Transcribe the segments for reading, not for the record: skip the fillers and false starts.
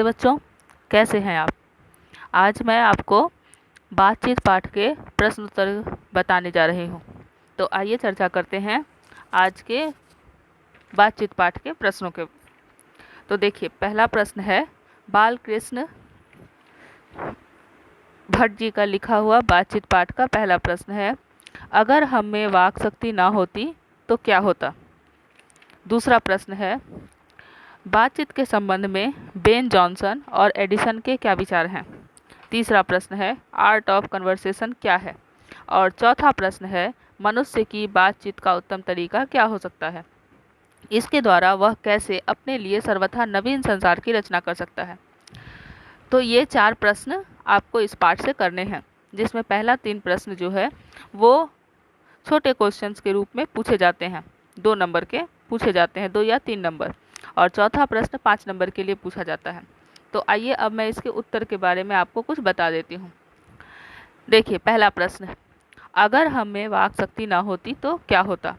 नमस्ते बच्चों, कैसे हैं आप। आज मैं आपको बातचीत पाठ के प्रश्न उत्तर बताने जा रही हूँ। तो आइए चर्चा करते हैं आज के बातचीत पाठ के प्रश्नों के। तो देखिए, पहला प्रश्न है बालकृष्ण भट्ट जी का लिखा हुआ बातचीत पाठ का पहला प्रश्न है, अगर हम में वाक शक्ति ना होती तो क्या होता। दूसरा प्रश्न है, बातचीत के संबंध में बेन जॉनसन और एडिसन के क्या विचार हैं। तीसरा प्रश्न है, आर्ट ऑफ कन्वर्सेशन क्या है। और चौथा प्रश्न है, मनुष्य की बातचीत का उत्तम तरीका क्या हो सकता है, इसके द्वारा वह कैसे अपने लिए सर्वथा नवीन संसार की रचना कर सकता है। तो ये 4 प्रश्न आपको इस पाठ से करने हैं, जिसमें पहला 3 प्रश्न जो है वो छोटे क्वेश्चंस के रूप में पूछे जाते हैं, 2 नंबर के पूछे जाते हैं, 2 या 3 नंबर, और चौथा प्रश्न 5 नंबर के लिए पूछा जाता है। तो आइए अब मैं इसके उत्तर के बारे में आपको कुछ बता देती हूँ। देखिए, पहला प्रश्न, अगर हम में वाक शक्ति ना होती तो क्या होता।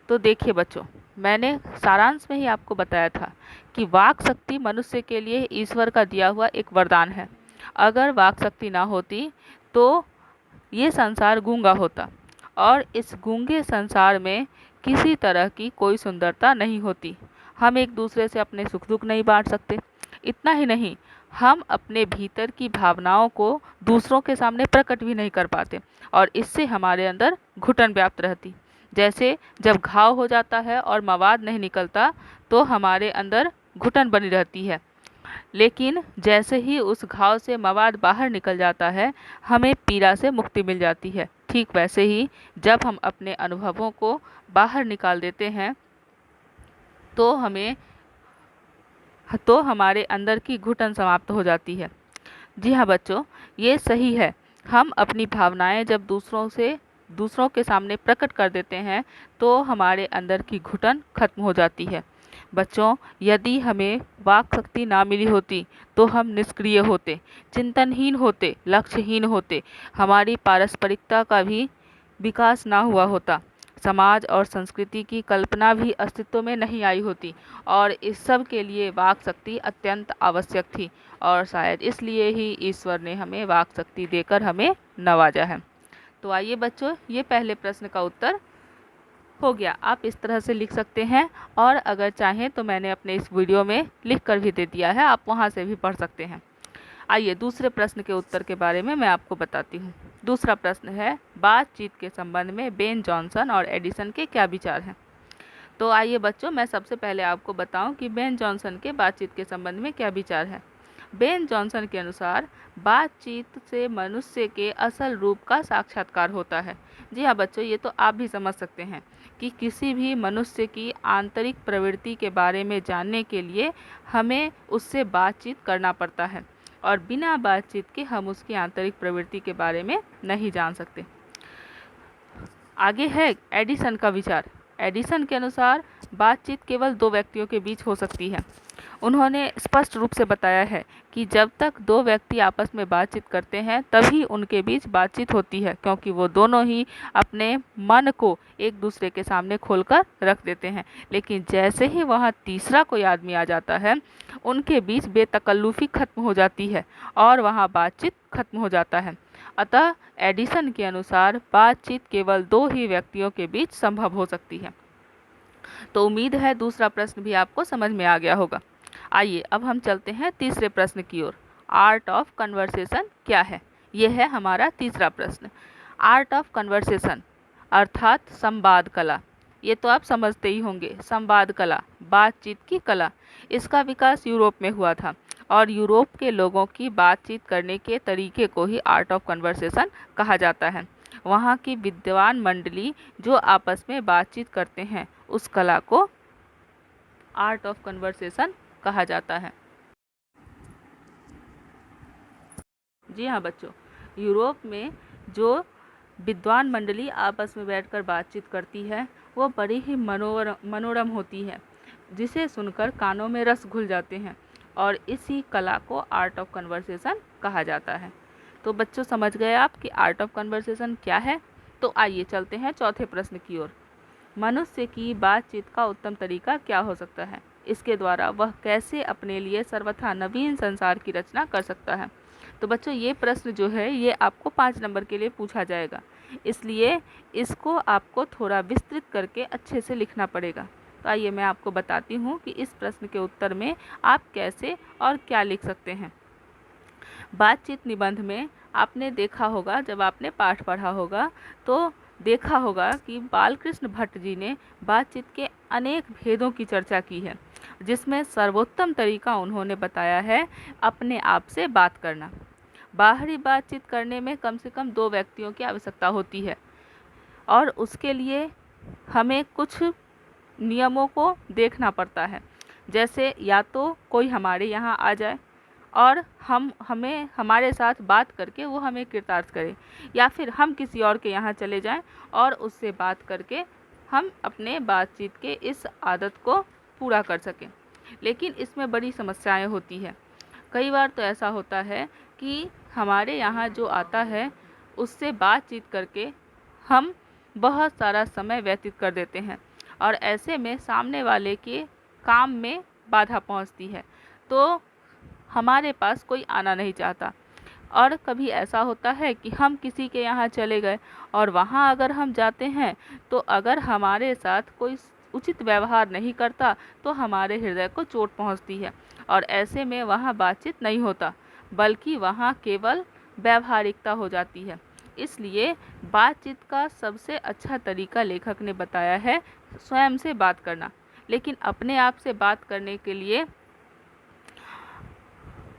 तो देखिए बच्चों, मैंने सारांश में ही आपको बताया था कि वाक शक्ति मनुष्य के लिए ईश्वर का दिया हुआ एक वरदान है। अगर वाक शक्ति ना होती तो ये संसार गूंगा होता और इस गूंगे संसार में किसी तरह की कोई सुंदरता नहीं होती। हम एक दूसरे से अपने सुख दुख नहीं बांट सकते। इतना ही नहीं, हम अपने भीतर की भावनाओं को दूसरों के सामने प्रकट भी नहीं कर पाते और इससे हमारे अंदर घुटन व्याप्त रहती। जैसे जब घाव हो जाता है और मवाद नहीं निकलता तो हमारे अंदर घुटन बनी रहती है, लेकिन जैसे ही उस घाव से मवाद बाहर निकल जाता है हमें पीड़ा से मुक्ति मिल जाती है। ठीक वैसे ही जब हम अपने अनुभवों को बाहर निकाल देते हैं तो हमारे अंदर की घुटन समाप्त हो जाती है। जी हाँ बच्चों, ये सही है। हम अपनी भावनाएं जब दूसरों के सामने प्रकट कर देते हैं तो हमारे अंदर की घुटन खत्म हो जाती है। बच्चों, यदि हमें वाक शक्ति ना मिली होती तो हम निष्क्रिय होते, चिंतनहीन होते, लक्ष्यहीन होते, हमारी पारस्परिकता का भी विकास ना हुआ होता, समाज और संस्कृति की कल्पना भी अस्तित्व में नहीं आई होती और इस सब के लिए वाक शक्ति अत्यंत आवश्यक थी और शायद इसलिए ही ईश्वर ने हमें वाक शक्ति देकर हमें नवाजा है। तो आइए बच्चों, ये पहले प्रश्न का उत्तर हो गया। आप इस तरह से लिख सकते हैं और अगर चाहें तो मैंने अपने इस वीडियो में लिख कर भी दे दिया है, आप वहाँ से भी पढ़ सकते हैं। आइए दूसरे प्रश्न के उत्तर के बारे में मैं आपको बताती हूँ। दूसरा प्रश्न है, बातचीत के संबंध में बेन जॉनसन और एडिसन के क्या विचार हैं। तो आइए बच्चों, मैं सबसे पहले आपको बताऊं कि बेन जॉनसन के बातचीत के संबंध में क्या विचार है। बेन जॉनसन के अनुसार बातचीत से मनुष्य के असल रूप का साक्षात्कार होता है। जी हाँ बच्चों, ये तो आप भी समझ सकते हैं कि किसी भी मनुष्य की आंतरिक प्रवृत्ति के बारे में जानने के लिए हमें उससे बातचीत करना पड़ता है और बिना बातचीत के हम उसकी आंतरिक प्रवृत्ति के बारे में नहीं जान सकते। आगे है एडिसन का विचार। एडिसन के अनुसार बातचीत केवल 2 व्यक्तियों के बीच हो सकती है। उन्होंने स्पष्ट रूप से बताया है कि जब तक 2 व्यक्ति आपस में बातचीत करते हैं तभी उनके बीच बातचीत होती है, क्योंकि वो दोनों ही अपने मन को एक दूसरे के सामने खोलकर रख देते हैं। लेकिन जैसे ही वहाँ तीसरा कोई आदमी आ जाता है उनके बीच बेतकल्लुफ़ी खत्म हो जाती है और वहाँ बातचीत खत्म हो जाता है। अतः एडिसन के अनुसार बातचीत केवल 2 ही व्यक्तियों के बीच संभव हो सकती है। तो उम्मीद है दूसरा प्रश्न भी आपको समझ में आ गया होगा। आइए अब हम चलते हैं तीसरे प्रश्न की ओर। आर्ट ऑफ कन्वर्सेशन क्या है, ये है हमारा तीसरा प्रश्न। आर्ट ऑफ कन्वर्सेशन अर्थात संवाद कला, ये तो आप समझते ही होंगे। संवाद कला, बातचीत की कला, इसका विकास यूरोप में हुआ था और यूरोप के लोगों की बातचीत करने के तरीके को ही आर्ट ऑफ कन्वर्सेशन कहा जाता है। वहाँ की विद्वान मंडली जो आपस में बातचीत करते हैं उस कला को आर्ट ऑफ कन्वर्सेशन कहा जाता है। जी हाँ बच्चों, यूरोप में जो विद्वान मंडली आपस में बैठकर बातचीत करती है वो बड़ी ही मनोरम होती है, जिसे सुनकर कानों में रस घुल जाते हैं और इसी कला को आर्ट ऑफ कन्वर्सेशन कहा जाता है। तो बच्चों, समझ गए आप कि आर्ट ऑफ कन्वर्सेशन क्या है। तो आइए चलते हैं चौथे प्रश्न की ओर। मनुष्य की बातचीत का उत्तम तरीका क्या हो सकता है, इसके द्वारा वह कैसे अपने लिए सर्वथा नवीन संसार की रचना कर सकता है। तो बच्चों ये प्रश्न जो है ये आपको 5 नंबर के लिए पूछा जाएगा, इसलिए इसको आपको थोड़ा विस्तृत करके अच्छे से लिखना पड़ेगा। तो आइए मैं आपको बताती हूँ कि इस प्रश्न के उत्तर में आप कैसे और क्या लिख सकते हैं। बातचीत निबंध में आपने देखा होगा, जब आपने पाठ पढ़ा होगा तो देखा होगा कि बालकृष्ण भट्ट जी ने बातचीत के अनेक भेदों की चर्चा की है, जिसमें सर्वोत्तम तरीका उन्होंने बताया है अपने आप से बात करना। बाहरी बातचीत करने में कम से कम 2 व्यक्तियों की आवश्यकता होती है और उसके लिए हमें कुछ नियमों को देखना पड़ता है। जैसे या तो कोई हमारे यहाँ आ जाए और हमें हमारे साथ बात करके वो हमें कृतार्थ करे, या फिर हम किसी और के यहाँ चले जाएं और उससे बात करके हम अपने बातचीत के इस आदत को पूरा कर सकें। लेकिन इसमें बड़ी समस्याएं होती है। कई बार तो ऐसा होता है कि हमारे यहाँ जो आता है उससे बातचीत करके हम बहुत सारा समय व्यतीत कर देते हैं और ऐसे में सामने वाले के काम में बाधा पहुँचती है, तो हमारे पास कोई आना नहीं चाहता। और कभी ऐसा होता है कि हम किसी के यहाँ चले गए और वहाँ अगर हम जाते हैं तो अगर हमारे साथ कोई उचित व्यवहार नहीं करता तो हमारे हृदय को चोट पहुँचती है और ऐसे में वहाँ बातचीत नहीं होता, बल्कि वहाँ केवल व्यावहारिकता हो जाती है। इसलिए बातचीत का सबसे अच्छा तरीका लेखक ने बताया है स्वयं से बात करना। लेकिन अपने आप से बात करने के लिए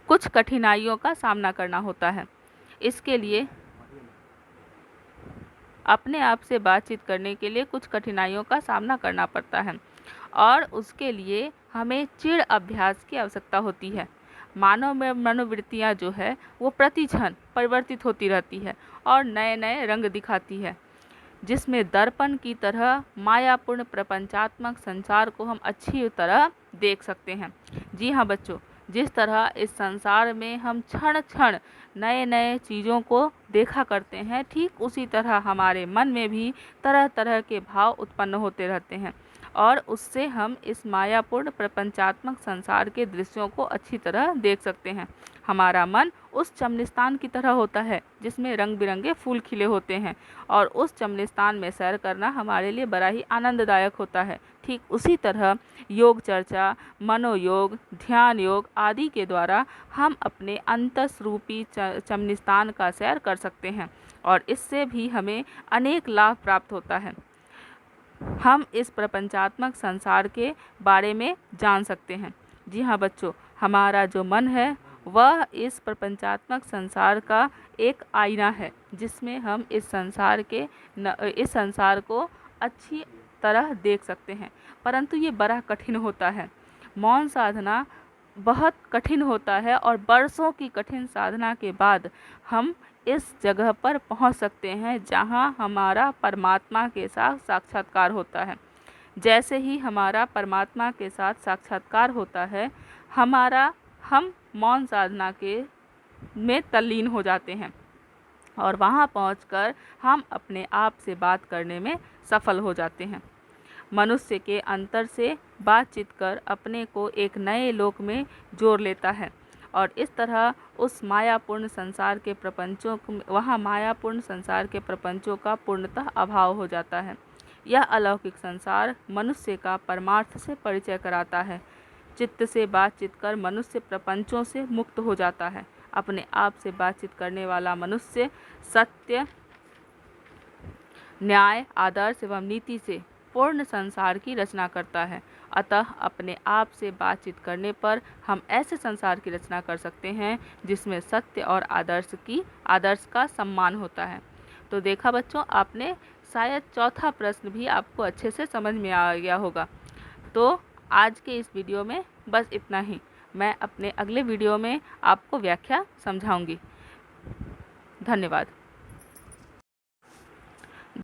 कुछ कठिनाइयों का सामना करना होता है। इसके लिए अपने आप से बातचीत करने के लिए कुछ कठिनाइयों का सामना करना पड़ता है और उसके लिए हमें चिढ़ अभ्यास की आवश्यकता होती है। मानव में मनोवृत्तियाँ जो है वो प्रतिक्षण परिवर्तित होती रहती है और नए नए रंग दिखाती है, जिसमें दर्पण की तरह मायापूर्ण प्रपंचात्मक संसार को हम अच्छी तरह देख सकते हैं। जी हाँ बच्चों, जिस तरह इस संसार में हम क्षण क्षण नए नए चीज़ों को देखा करते हैं, ठीक उसी तरह हमारे मन में भी तरह तरह के भाव उत्पन्न होते रहते हैं और उससे हम इस मायापूर्ण प्रपंचात्मक संसार के दृश्यों को अच्छी तरह देख सकते हैं। हमारा मन उस चमनिस्तान की तरह होता है जिसमें रंग बिरंगे फूल खिले होते हैं और उस चमनिस्तान में सैर करना हमारे लिए बड़ा ही आनंददायक होता है। ठीक उसी तरह योग चर्चा, मनोयोग, ध्यान योग आदि के द्वारा हम अपने अंतस्रूपी चमनिस्तान का सैर कर सकते हैं और इससे भी हमें अनेक लाभ प्राप्त होता है। हम इस प्रपंचात्मक संसार के बारे में जान सकते हैं। जी हाँ बच्चों, हमारा जो मन है वह इस प्रपंचात्मक संसार का एक आईना है, जिसमें हम इस संसार को अच्छी तरह देख सकते हैं। परंतु ये बड़ा कठिन होता है। मौन साधना बहुत कठिन होता है और बरसों की कठिन साधना के बाद हम इस जगह पर पहुंच सकते हैं जहां हमारा परमात्मा के साथ साक्षात्कार होता है। जैसे ही हमारा परमात्मा के साथ साक्षात्कार होता है, हम मौन साधना के में तल्लीन हो जाते हैं और वहां पहुंचकर हम अपने आप से बात करने में सफल हो जाते हैं। मनुष्य के अंतर से बातचीत कर अपने को एक नए लोक में जोड़ लेता है और इस तरह उस मायापूर्ण संसार के प्रपंचों का पूर्णतः अभाव हो जाता है। यह अलौकिक संसार मनुष्य का परमार्थ से परिचय कराता है। चित्त से बातचीत कर मनुष्य प्रपंचों से मुक्त हो जाता है। अपने आप से बातचीत करने वाला मनुष्य सत्य, न्याय, आदर्श एवं नीति से पूर्ण संसार की रचना करता है। अतः अपने आप से बातचीत करने पर हम ऐसे संसार की रचना कर सकते हैं जिसमें सत्य और आदर्श का सम्मान होता है। तो देखा बच्चों, आपने शायद चौथा प्रश्न भी आपको अच्छे से समझ में आ गया होगा। तो आज के इस वीडियो में बस इतना ही। मैं अपने अगले वीडियो में आपको व्याख्या समझाऊंगी। धन्यवाद।